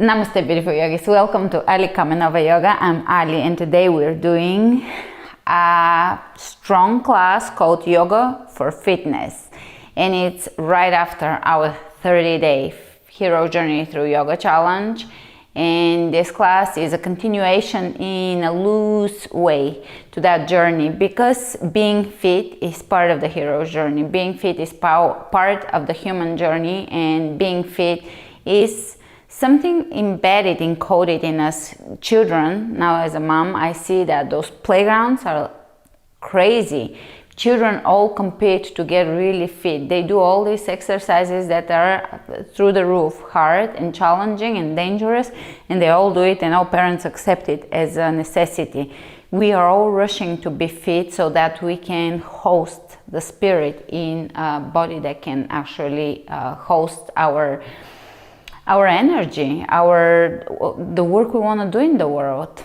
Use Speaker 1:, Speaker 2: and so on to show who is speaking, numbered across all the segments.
Speaker 1: Namaste, beautiful yogis. Welcome to Ali Kamenova Yoga. I'm Ali, and today we're doing a strong class called Yoga for Fitness. And it's right after our 30-day Hero Journey Through Yoga Challenge. And this class is a continuation in a loose way to that journey, because being fit is part of the hero's journey. Being fit is part of the human journey, and being fit is something embedded, encoded in us children. Now, as a mom, I see that those playgrounds are crazy. Children all compete to get really fit. They do all these exercises that are through the roof, hard and challenging and dangerous, and they all do it, and all parents accept it as a necessity. We are all rushing to be fit so that we can host the spirit in a body that can actually host our energy, the work we want to do in the world.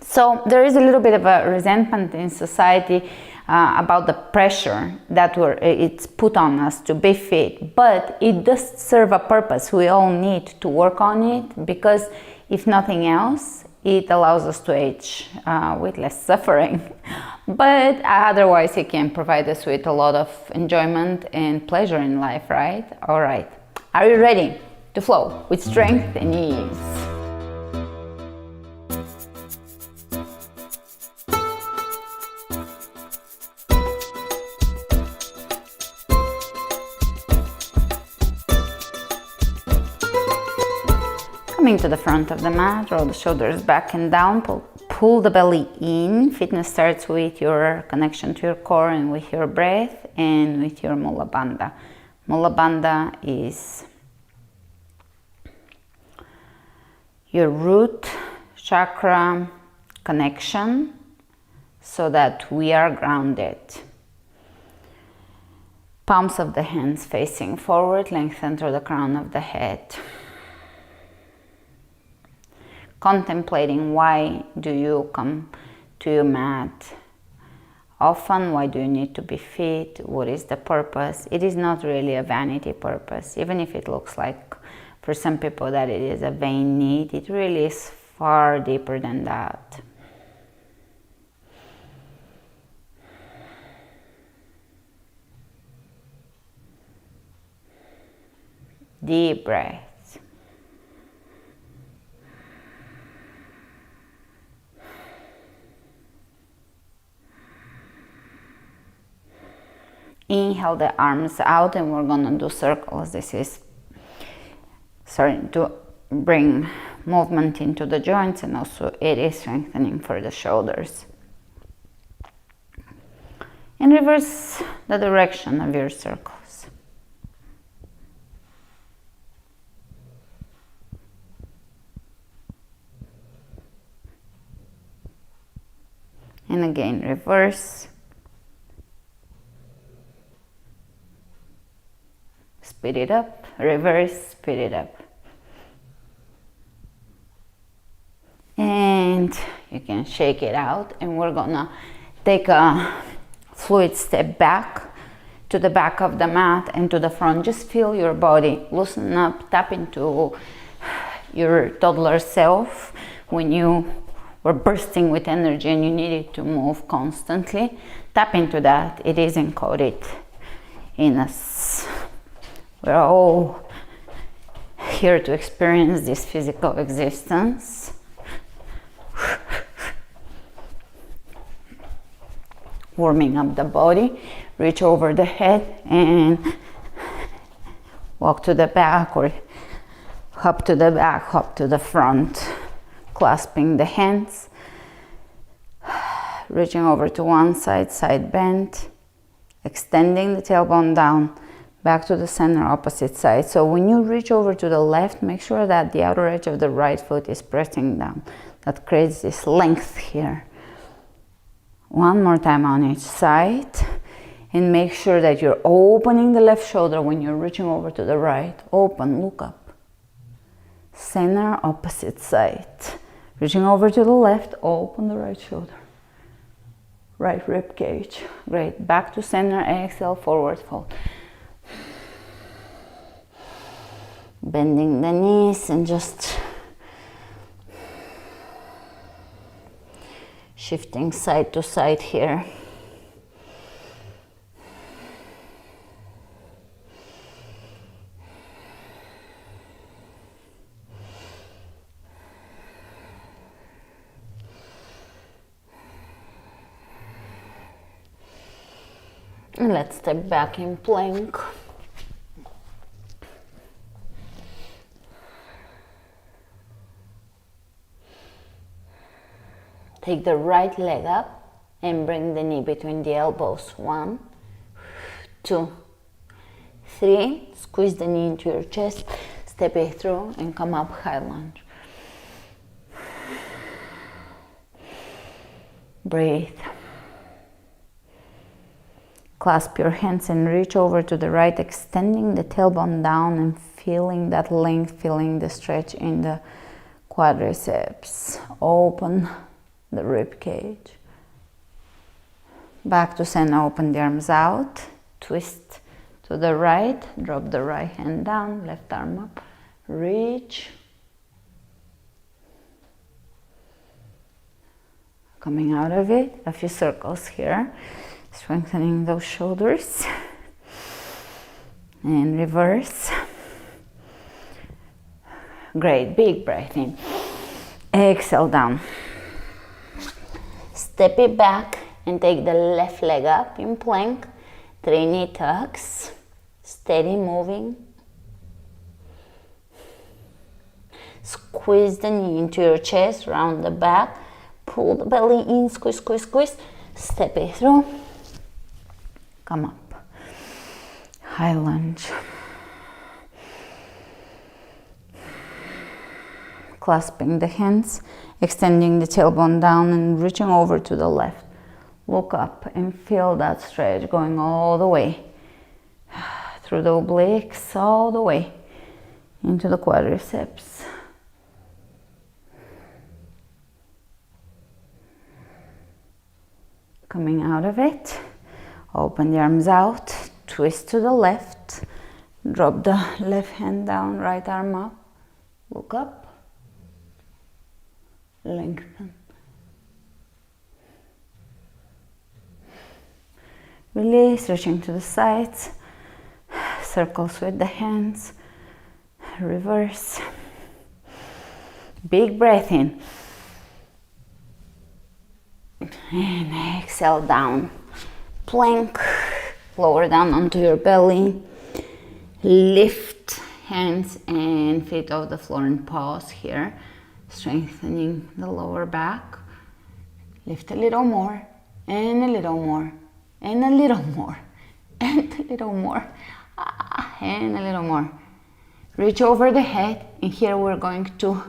Speaker 1: So there is a little bit of a resentment in society about the pressure that it's put on us to be fit, but it does serve a purpose. We all need to work on it, because if nothing else, it allows us to age with less suffering. But otherwise, it can provide us with a lot of enjoyment and pleasure in life, right? All right. Are you ready to flow with strength and ease? Coming to the front of the mat, roll the shoulders back and down, pull the belly in. Fitness starts with your connection to your core and with your breath and with your Mula Bandha. Mula Bandha is your root chakra connection, so that we are grounded. Palms of the hands facing forward, lengthen through the crown of the head. Contemplating, why do you come to your mat often? Why do you need to be fit? What is the purpose? It is not really a vanity purpose, even if it looks like for some people that it is a vain need. It really is far deeper than that. Deep breath. Inhale the arms out, and we're gonna do circles. This is to bring movement into the joints, and also it is strengthening for the shoulders. And reverse the direction of your circles. And again, reverse. Speed it up, reverse, speed it up. And you can shake it out, and we're gonna take a fluid step back to the back of the mat and to the front. Just feel your body loosen up, tap into your toddler self when you were bursting with energy and you needed to move constantly. Tap into that. It is encoded in us. We're all here to experience this physical existence. Warming up the body, reach over the head and walk to the back, or hop to the back, hop to the front, clasping the hands, reaching over to one side, side bend, extending the tailbone down, back to the center, opposite side. So when you reach over to the left, make sure that the outer edge of the right foot is pressing down. That creates this length here. One more time on each side, and make sure that you're opening the left shoulder when you're reaching over to the right. Open, look up. Center, opposite side. Reaching over to the left, open the right shoulder. Right rib cage. Great. Back to center, exhale, forward fold. bending the knees and just shifting side to side here. And let's step back in plank. Take the right leg up and bring the knee between the elbows. 1, 2, 3. Squeeze the knee into your chest, step it through and come up, high lunge. Breathe. Clasp your hands and reach over to the right, extending the tailbone down and feeling that length, feeling the stretch in the quadriceps. Open the rib cage. Back to center, open the arms out, twist to the right, drop the right hand down, left arm up, reach. Coming out of it, a few circles here. Strengthening those shoulders and reverse. Great, big breath in. Exhale down. Step it back and take the left leg up in plank. 3 knee tucks. Steady moving. Squeeze the knee into your chest, round the back. Pull the belly in, squeeze, squeeze, squeeze. Step it through. Come up, high lunge. Clasping the hands, extending the tailbone down and reaching over to the left. Look up and feel that stretch going all the way through the obliques, all the way into the quadriceps. Coming out of it. Open the arms out, twist to the left, drop the left hand down, right arm up, look up, lengthen. Release, reaching to the sides, circles with the hands, reverse. Big breath in. And exhale down. Plank, lower down onto your belly, lift hands and feet off the floor and pause here, strengthening the lower back. Lift a little more, and a little more, and a little more, and a little more, and a little more. Reach over the head, and here we're going to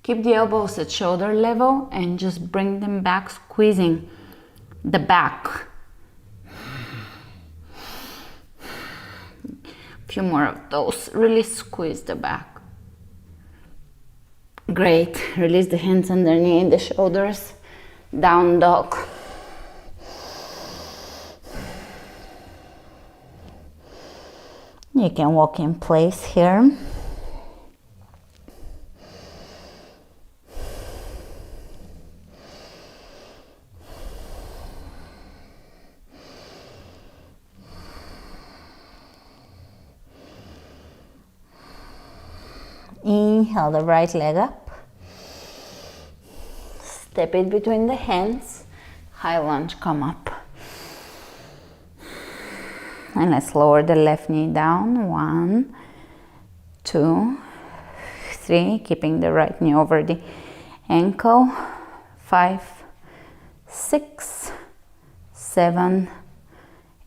Speaker 1: keep the elbows at shoulder level and just bring them back, squeezing the back. Few more of those. Really squeeze the back. Great. Release the hands underneath the shoulders. Down dog. You can walk in place here. Inhale the right leg up. Step it between the hands. High lunge, come up. And let's lower the left knee down. 1, 2, 3. Keeping the right knee over the ankle. 5, 6, 7,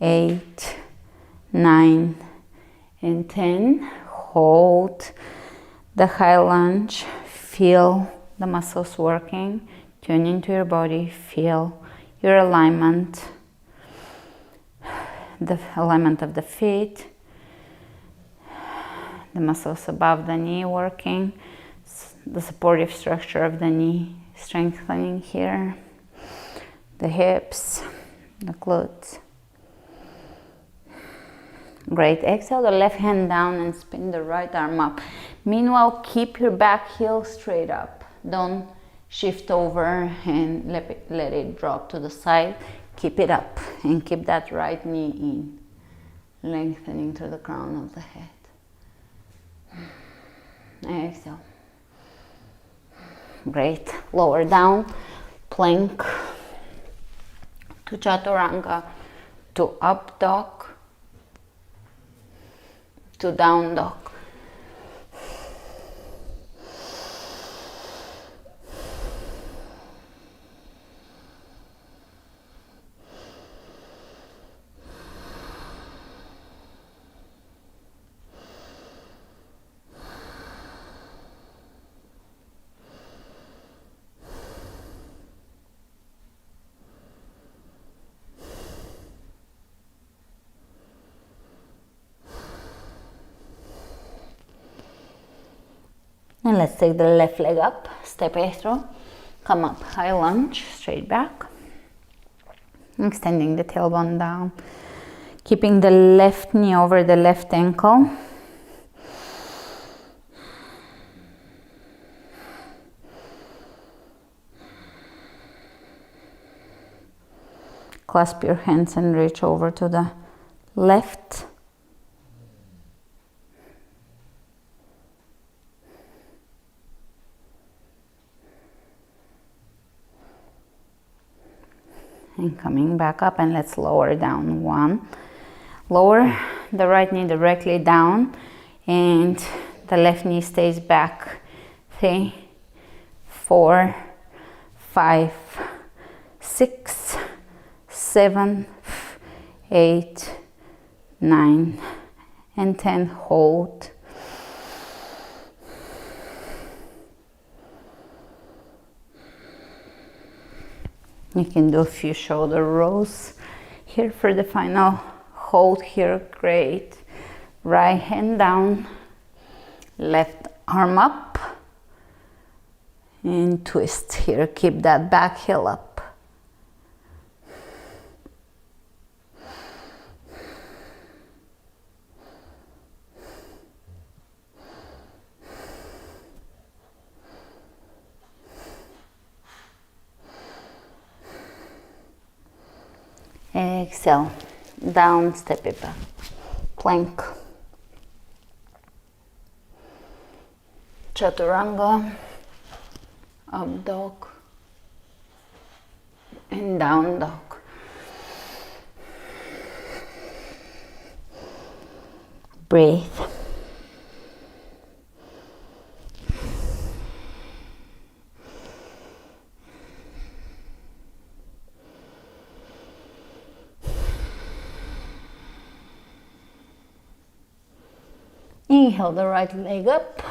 Speaker 1: 8, 9, and 10. Hold the high lunge. Feel the muscles working. Tune into your body. Feel your alignment. The alignment of the feet. The muscles above the knee working. The supportive structure of the knee strengthening here. The hips, the glutes. Great. Exhale the left hand down and spin the right arm up. Meanwhile, keep your back heel straight up. Don't shift over and let it drop to the side. Keep it up and keep that right knee in, lengthening through the crown of the head. Exhale. Great. Lower down, plank to chaturanga, to up dog, to down dog. And let's take the left leg up, step it through, come up, high lunge, straight back, extending the tailbone down, keeping the left knee over the left ankle. Clasp your hands and reach over to the left. And coming back up, and let's lower down. 1. Lower the right knee directly down and the left knee stays back. 3, 4, 5, 6, 7, 8, 9, and 10. Hold. You can do a few shoulder rolls here for the final hold here. Great. Right hand down, left arm up, and twist here. Keep that back heel up. Exhale, down, step it back, plank, chaturanga, up dog, and down dog. Breathe. Inhale the right leg up,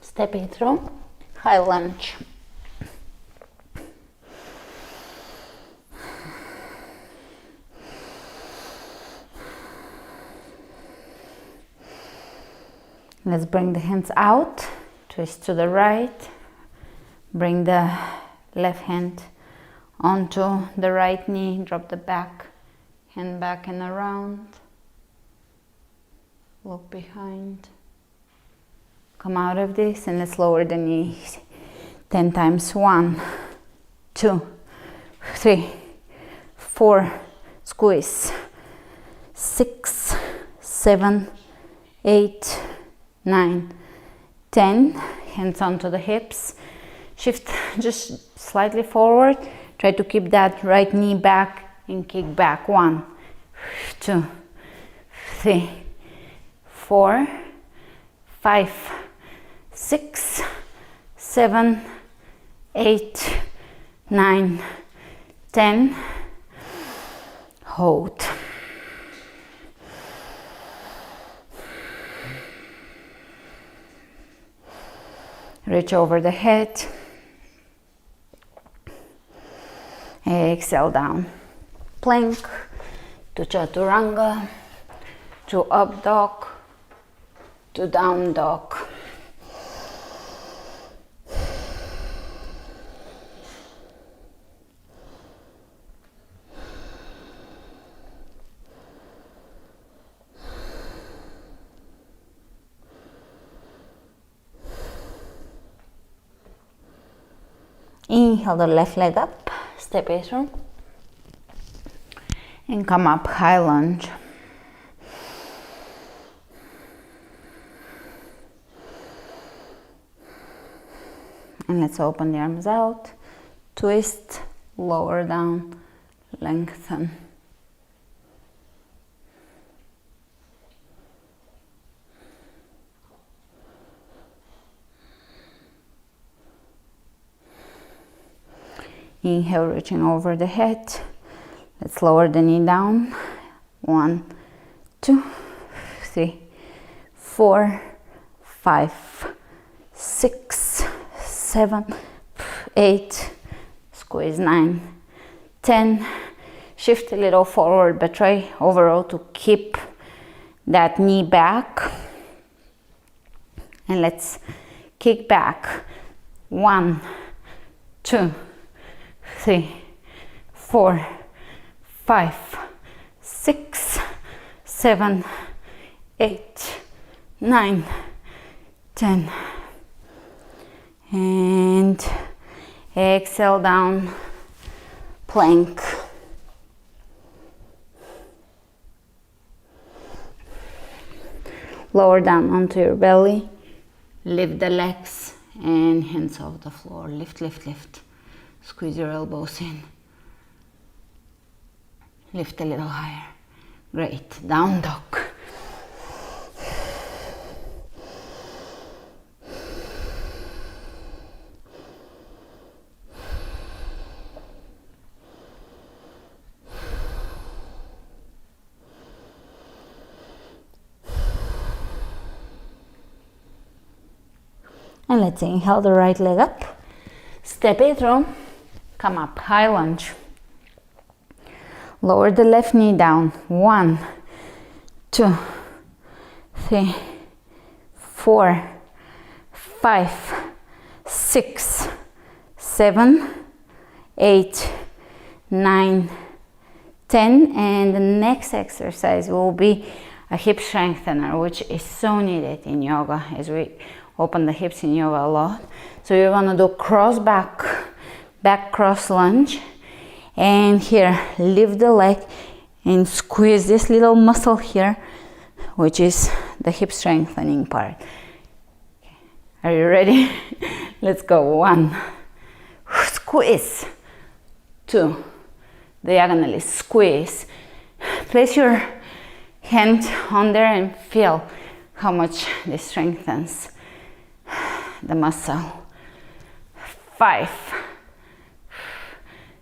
Speaker 1: step it through, high lunge. Let's bring the hands out, twist to the right, bring the left hand onto the right knee, drop the back, hand back and around, look behind. Come out of this and let's lower the knees 10 times. 1, 2, 3, 4, squeeze, 6, 7, 8, 9, 10. Hands onto the hips. Shift just slightly forward. Try to keep that right knee back and kick back. 1, 2, 3, 4, 5, 6, 7, 8, 9, 10. Hold. Reach over the head. Exhale down. Plank to chaturanga, to up dog, to down dog. Inhale the left leg up, step it through, and come up, high lunge. And let's open the arms out, twist, lower down, lengthen. Inhale, reaching over the head. Let's lower the knee down. 1, 2, 3, 4, 5, 6, 7, 8, squeeze 9, 10. Shift a little forward, but try overall to keep that knee back. And let's kick back. 1, 2, 3, 4, 5, 6, 7, 8, 9, 10. And exhale down, plank. Lower down onto your belly, lift the legs and hands off the floor. Lift, lift, lift. Squeeze your elbows in. Lift a little higher. Great. Down dog. And let's inhale the right leg up. Step it through. Come up, high lunge. Lower the left knee down. 1, 2, 3, 4, 5, 6, 7, 8, 9, 10. And the next exercise will be a hip strengthener, which is so needed in yoga, as we open the hips in yoga a lot. So you're gonna do cross back cross lunge, and here lift the leg and squeeze this little muscle here, which is the hip strengthening part. Okay. Are you ready? Let's go. 1, squeeze. 2, diagonally squeeze. Place your hand on there and feel how much this strengthens the muscle. 5,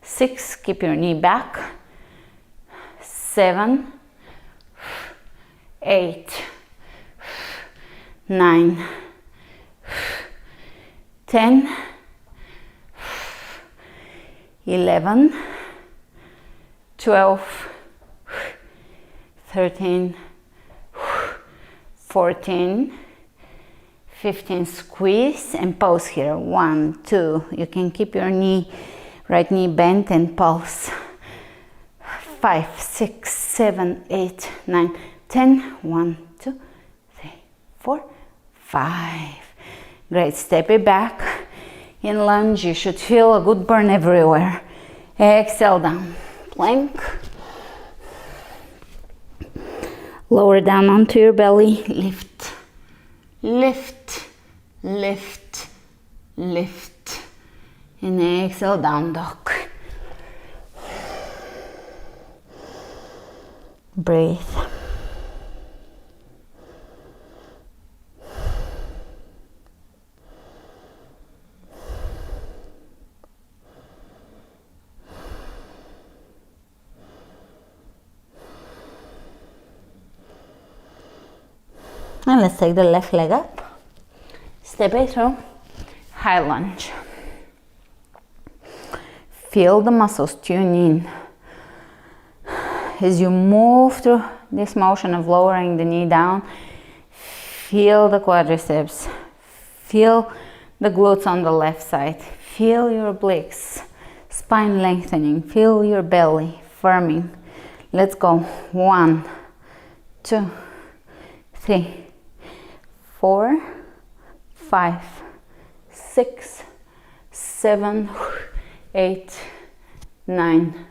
Speaker 1: 6, keep your knee back. 7, 8, 9, 10, 11, 12, 13, 14, 15, squeeze and pulse here. 1, 2, you can keep your knee, right knee bent and pulse. 5, 6, 7, 8, 9, 10. 1, 2, 3, 4, 5. Great. Step it back. In lunge, you should feel a good burn everywhere. Exhale down. Plank. Lower down onto your belly. Lift. Lift. Lift. Lift. And exhale, down dog. Breathe. And let's take the left leg up. Step it through. High lunge. Feel the muscles tune in. As you move through this motion of lowering the knee down, feel the quadriceps. Feel the glutes on the left side. Feel your obliques, spine lengthening. Feel your belly firming. Let's go. 1, 2, 3, 4, 5, 6, 7, 8, 9,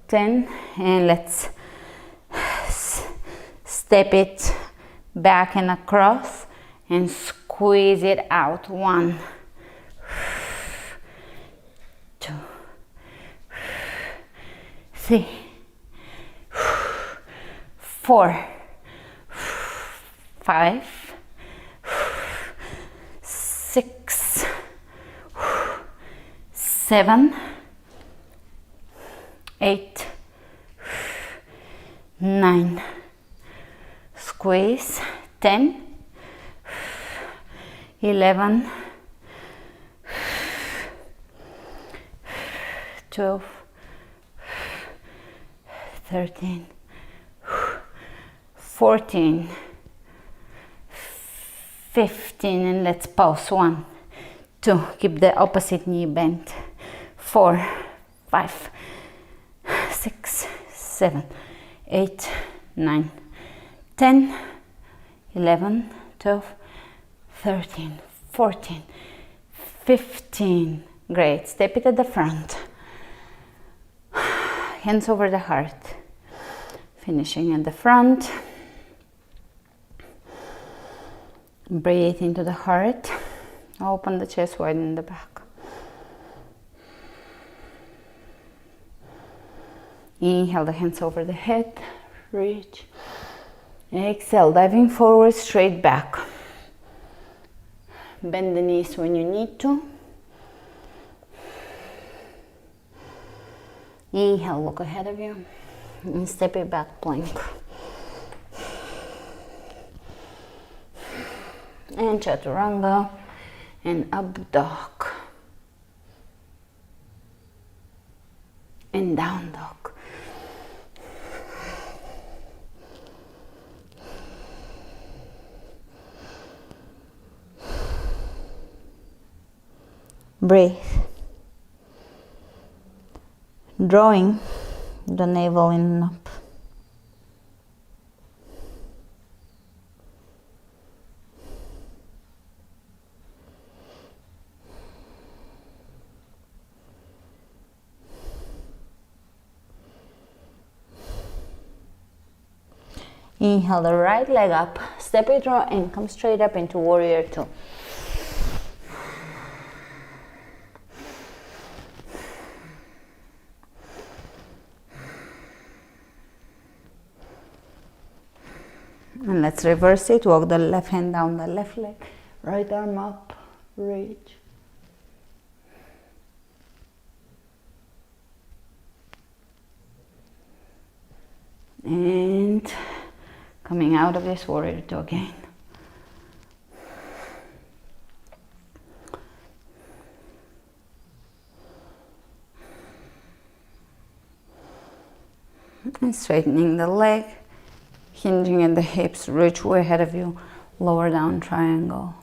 Speaker 1: 10, and let's step it back and across and squeeze it out. 1, 2, 3, 4, 5, 6, 7, 8, 9, squeeze, 10, 11, 12, 13, 14, 15, and let's pause. 1, 2, keep the opposite knee bent. 4, 5, 6, 7, 8, 9, 10, 11, 12, 13, 14, 15. Great. Step it at the front. Hands over the heart. Finishing at the front. Breathe into the heart. Open the chest, widen the back. Inhale the hands over the head. Reach. Exhale, diving forward, straight back. Bend the knees when you need to. Inhale, look ahead of you. And step it back, plank. And chaturanga. And up dog. And down dog. Breathe. Drawing the navel in and up. Inhale the right leg up, step it raw and come straight up into warrior 2. And let's reverse it. Walk the left hand down the left leg, right arm up, reach. And coming out of this, warrior 2 again. And straightening the leg. Hinging at the hips, reach way ahead of you, lower down triangle.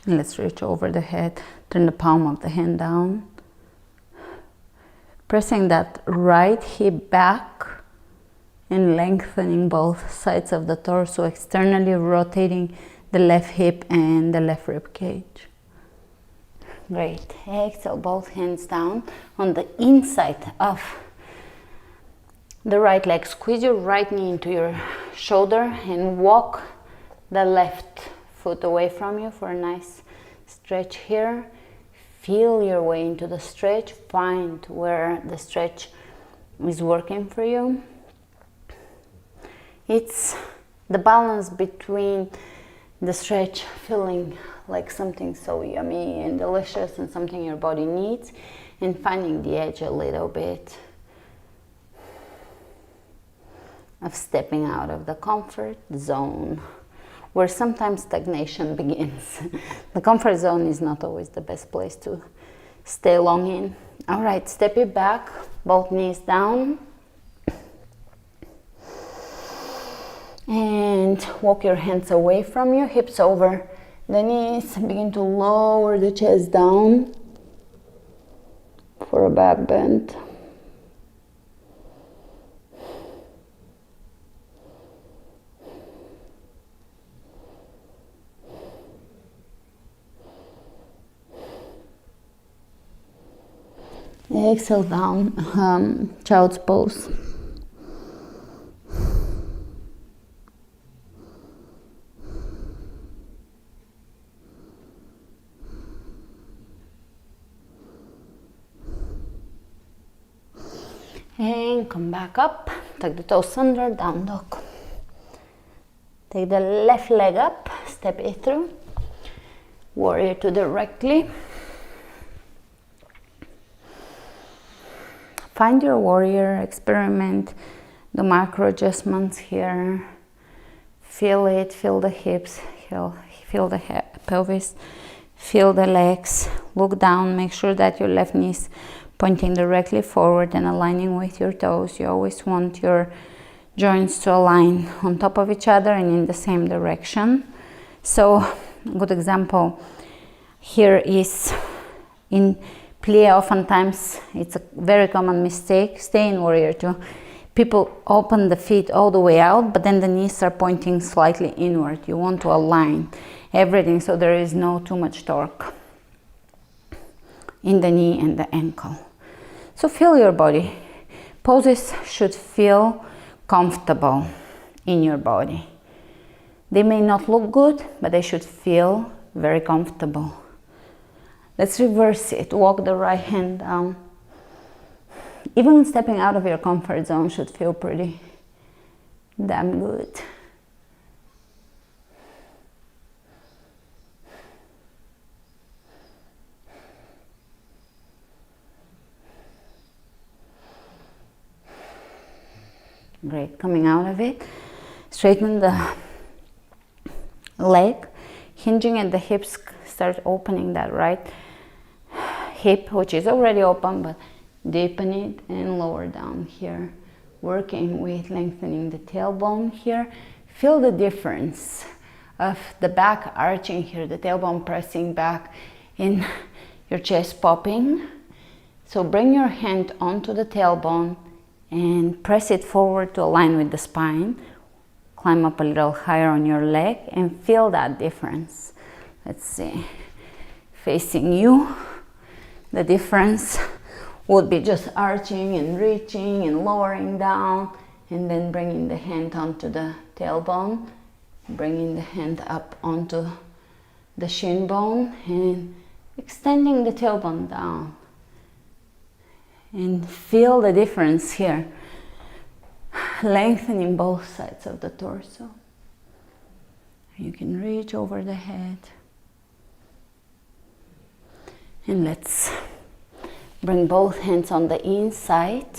Speaker 1: And let's reach over the head, turn the palm of the hand down. Pressing that right hip back and lengthening both sides of the torso, externally rotating the left hip and the left rib cage. Great. Exhale, both hands down on the inside of the right leg. Squeeze your right knee into your shoulder and walk the left foot away from you for a nice stretch here. Feel your way into the stretch. Find where the stretch is working for you. It's the balance between the stretch feeling like something so yummy and delicious and something your body needs, and finding the edge a little bit of stepping out of the comfort zone, where sometimes stagnation begins. The comfort zone is not always the best place to stay long in. All right, step it back, both knees down. And walk your hands away from you, hips over the knees. Begin to lower the chest down. for a back bend. Exhale down, child's pose. And come back up, tuck the toes under, down dog. Take the left leg up, step it through. Warrior two directly. Find your warrior, experiment the macro adjustments here. Feel it, feel the hips, feel the pelvis, feel the legs. Look down, make sure that your left knee is pointing directly forward and aligning with your toes. You always want your joints to align on top of each other and in the same direction. So, a good example here is in plie. Oftentimes, it's a very common mistake. Stay in warrior two. People open the feet all the way out, but then the knees are pointing slightly inward. You want to align everything so there is no too much torque in the knee and the ankle. So feel your body. Poses should feel comfortable in your body. They may not look good, but they should feel very comfortable. Let's reverse it. Walk the right hand down. Even stepping out of your comfort zone should feel pretty damn good. Great, coming out of it, straighten the leg, hinging at the hips, start opening that right hip, which is already open, but deepen it and lower down here. Working with lengthening the tailbone here. Feel the difference of the back arching here, the tailbone pressing back in your chest popping. So bring your hand onto the tailbone and press it forward to align with the spine. Climb up a little higher on your leg and feel that difference. Let's see, facing you, the difference would be just arching and reaching and lowering down, and then bringing the hand onto the tailbone, bringing the hand up onto the shin bone and extending the tailbone down. And feel the difference here, lengthening both sides of the torso. You can reach over the head. And let's bring both hands on the inside.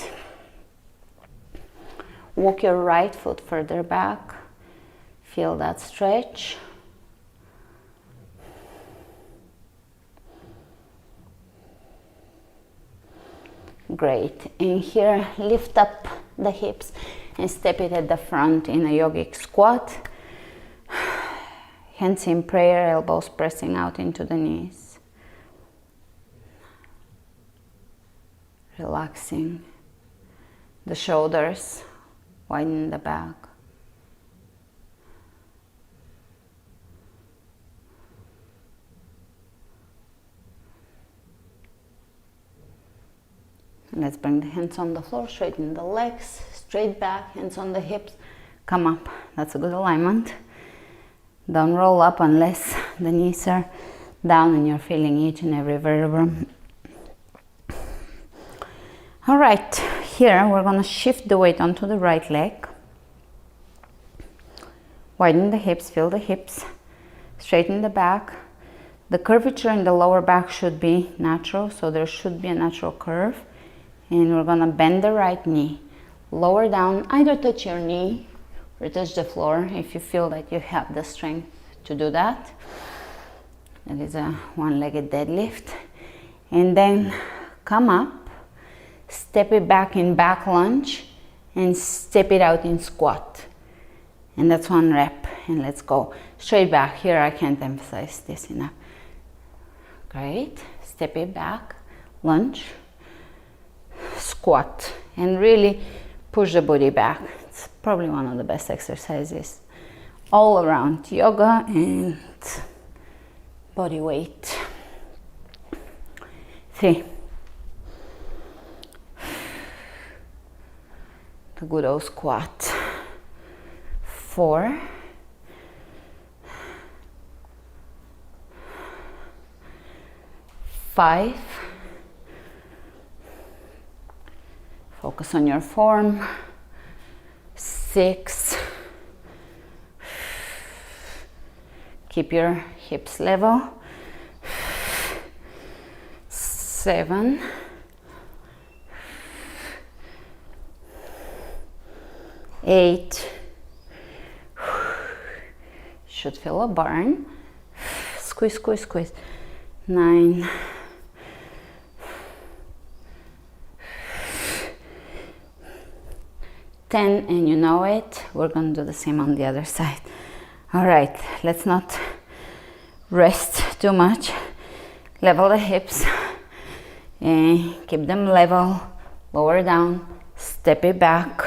Speaker 1: Walk your right foot further back. Feel that stretch. Great. And here, lift up the hips and step it at the front in a yogic squat. Hands in prayer, elbows pressing out into the knees. Relaxing the shoulders, widen the back. Let's bring the hands on the floor, straighten the legs, straight back, hands on the hips, come up. That's a good alignment. Don't roll up unless the knees are down and you're feeling each and every vertebra. All right, here we're gonna shift the weight onto the right leg. Widen the hips, feel the hips, straighten the back. The curvature in the lower back should be natural, so there should be a natural curve. And we're gonna bend the right knee, lower down, either touch your knee or touch the floor if you feel that you have the strength to do that. That is a one-legged deadlift. And then come up, step it back in back lunge, and step it out in squat. And that's one rep, and let's go. Straight back, here I can't emphasize this enough. Great, step it back, lunge. squat and really push the body back. It's probably one of the best exercises all around yoga and body weight. 3. The good old squat. 4. 5. Focus on your form. 6. Keep your hips level. 7. 8. Should feel a burn. Squeeze, squeeze, squeeze. 9. 10, and you know it. We're going to do the same on the other side. All right, let's not rest too much. Level the hips and keep them level. Lower down, step it back,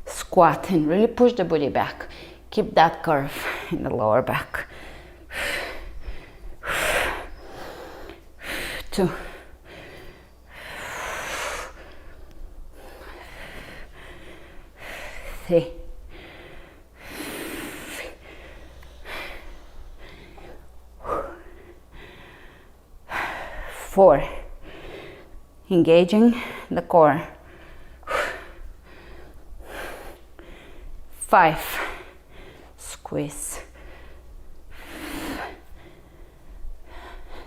Speaker 1: squat, and really push the body back. Keep that curve in the lower back. 2. 3. 4. Engaging the core. 5. Squeeze.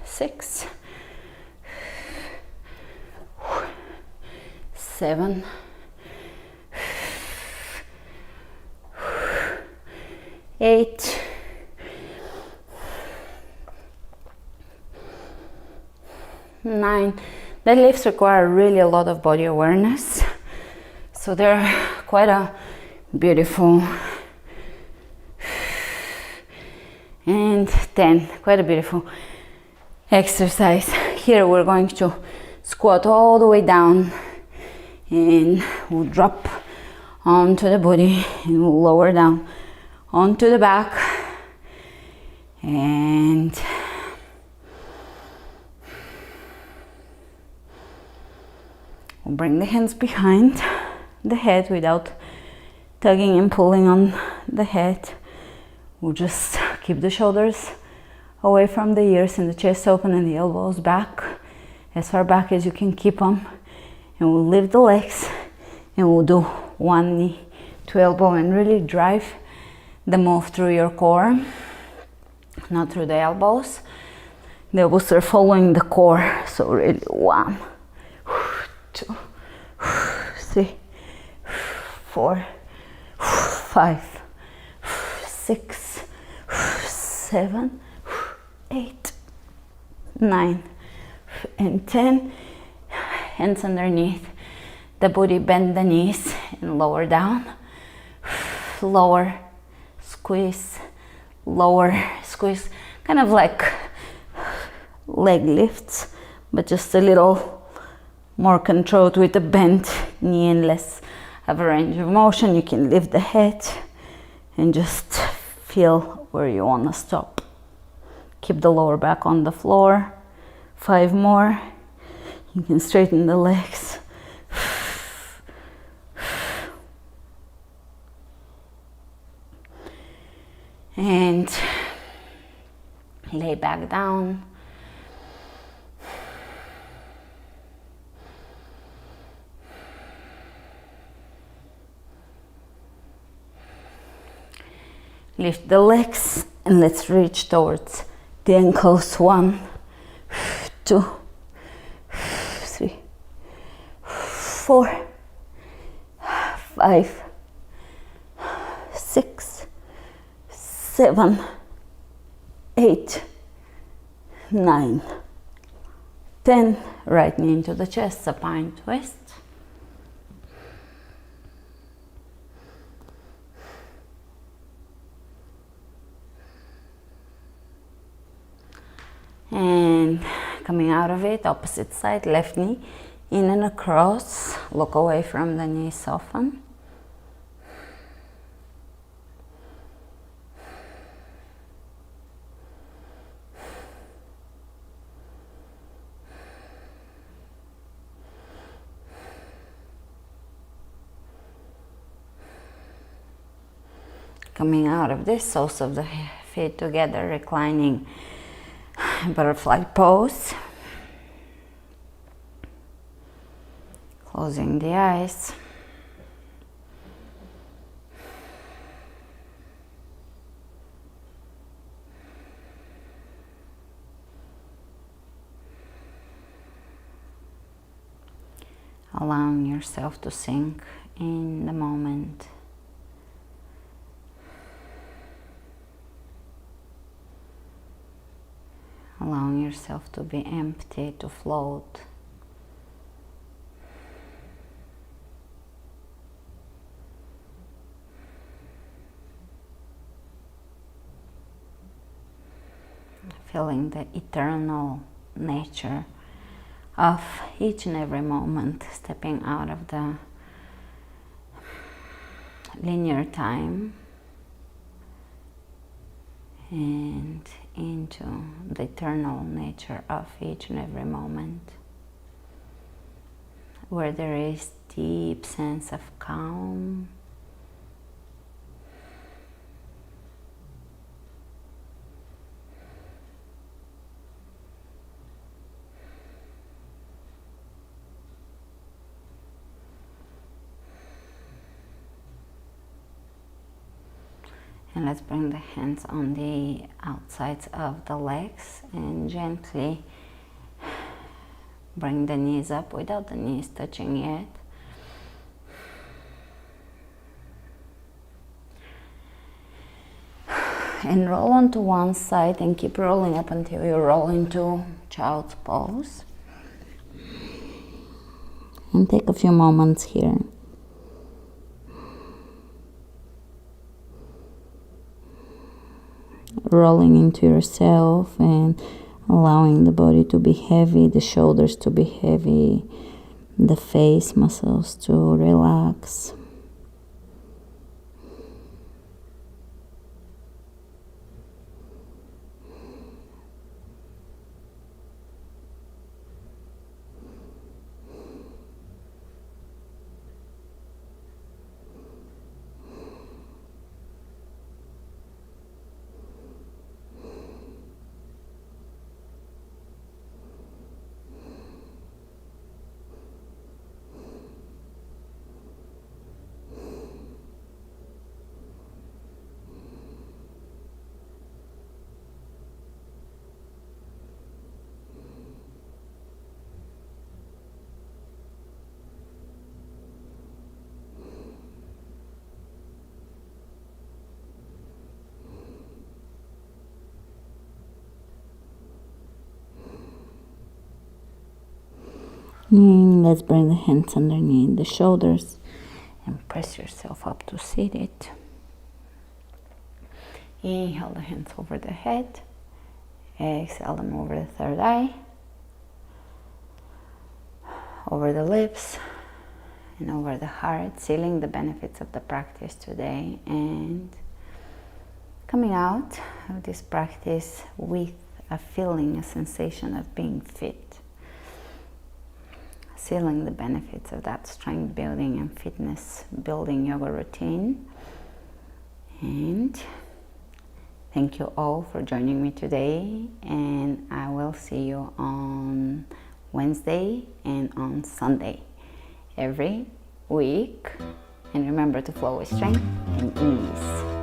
Speaker 1: 6. 7. 8. 9. Deadlifts require really a lot of body awareness, so they're quite a beautiful. And 10, quite a beautiful exercise. Here we're going to squat all the way down and we'll drop onto the body and we'll lower down onto the back and we'll bring the hands behind the head without tugging and pulling on the head. We'll just keep the shoulders away from the ears and the chest open and the elbows back, as far back as you can keep them. And we'll lift the legs and we'll do one knee to elbow and really drive the move through your core, not through the elbows. The elbows are following the core, so really 1, 2, 3, 4, 5, 6, 7, 8, 9, and 10. Hands underneath the body, bend the knees and lower down. Lower, squeeze, lower, squeeze. Kind of like leg lifts, but just a little more controlled with the bent knee and less of a range of motion. You can lift the head and just feel where you want to stop. Keep the lower back on the floor. 5 more. You can straighten the legs. And lay back down. Lift the legs and let's reach towards the ankles. 1, 2, 3, 4, 5, 6, 7, 8, 9, 10. Right knee into the chest, supine twist. And coming out of it, opposite side, left knee In and across, look away from the knees, soften. Coming out of this, soles of the feet together, reclining butterfly pose. Closing the eyes. Allowing yourself to sink in the moment. Allowing yourself to be empty, to float. Feeling the eternal nature of each and every moment, stepping out of the linear time and into the eternal nature of each and every moment, where there is deep sense of calm, and let's bring the hands on the outsides of the legs and gently bring the knees up without the knees touching yet. And roll onto one side and keep rolling up until you roll into child's pose. And take a few moments here. Rolling into yourself and allowing the body to be heavy, the shoulders to be heavy, the face muscles to relax. And let's bring the hands underneath the shoulders and press yourself up to seated. Inhale the hands over the head. Exhale them over the third eye, over the lips, and over the heart, sealing the benefits of the practice today and coming out of this practice with a feeling, a sensation of being fit. Sealing the benefits of that strength building and fitness building yoga routine. And thank you all for joining me today, and I will see you on Wednesday and on Sunday every week. And remember to flow with strength and ease.